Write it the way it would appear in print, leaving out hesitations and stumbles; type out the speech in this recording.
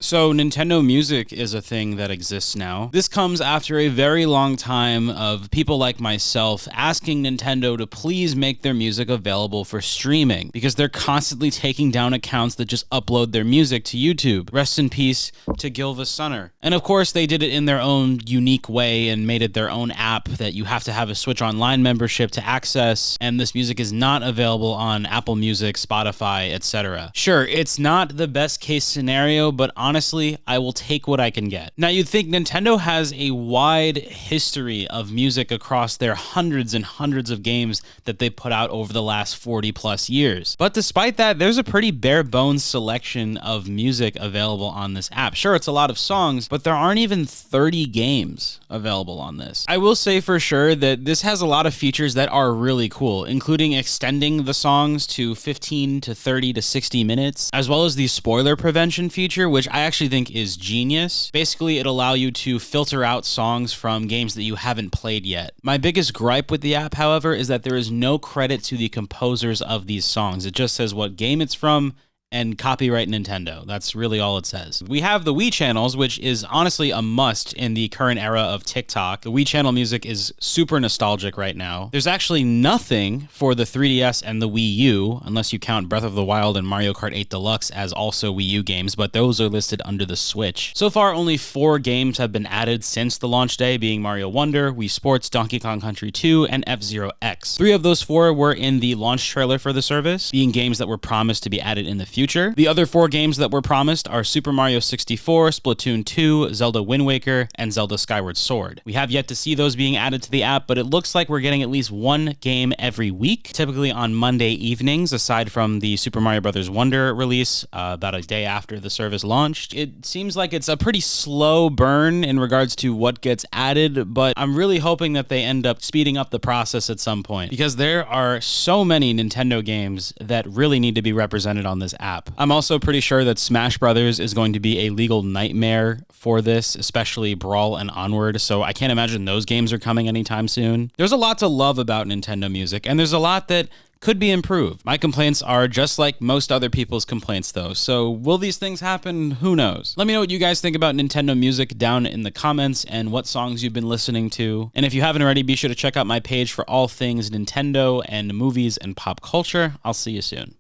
So Nintendo Music is a thing that exists now. This comes after a very long time of people like myself asking Nintendo to please make their music available for streaming, because they're constantly taking down accounts that just upload their music to YouTube. Rest in peace to Gilva Sunner. And of course they did it in their own unique way and made it their own app that you have to have a Switch Online membership to access, and this music is not available on Apple Music, Spotify, etc. Sure, it's not the best case scenario, but honestly, I will take what I can get. Now, you'd think Nintendo has a wide history of music across their hundreds and hundreds of games that they put out over the last 40 plus years. But despite that, there's a pretty bare bones selection of music available on this app. Sure, it's a lot of songs, but there aren't even 30 games available on this. I will say for sure that this has a lot of features that are really cool, including extending the songs to 15 to 30 to 60 minutes, as well as the spoiler prevention feature, which I actually think is genius. Basically, it'll allow you to filter out songs from games that you haven't played yet. My biggest gripe with the app, however, is that there is no credit to the composers of these songs. It just says what game it's from and copyright Nintendo. That's really all it says. We have the Wii channels, which is honestly a must in the current era of TikTok. The Wii channel music is super nostalgic right now. There's actually nothing for the 3DS and the Wii U, unless you count Breath of the Wild and Mario Kart 8 Deluxe as also Wii U games, but those are listed under the Switch. So far, only 4 games have been added since the launch day, being Mario Wonder, Wii Sports, Donkey Kong Country 2, and F-Zero X. 3 of those 4 were in the launch trailer for the service, being games that were promised to be added in the future. The other 4 games that were promised are Super Mario 64, Splatoon 2, Zelda Wind Waker, and Zelda Skyward Sword. We have yet to see those being added to the app, but it looks like we're getting at least one game every week, typically on Monday evenings, aside from the Super Mario Bros. Wonder release about a day after the service launched. It seems like it's a pretty slow burn in regards to what gets added, but I'm really hoping that they end up speeding up the process at some point, because there are so many Nintendo games that really need to be represented on this app. I'm also pretty sure that Smash Brothers is going to be a legal nightmare for this, especially Brawl and Onward, so I can't imagine those games are coming anytime soon. There's a lot to love about Nintendo Music, and there's a lot that could be improved. My complaints are just like most other people's complaints though, so will these things happen? Who knows? Let me know what you guys think about Nintendo Music down in the comments and what songs you've been listening to. And if you haven't already, be sure to check out my page for all things Nintendo and movies and pop culture. I'll see you soon.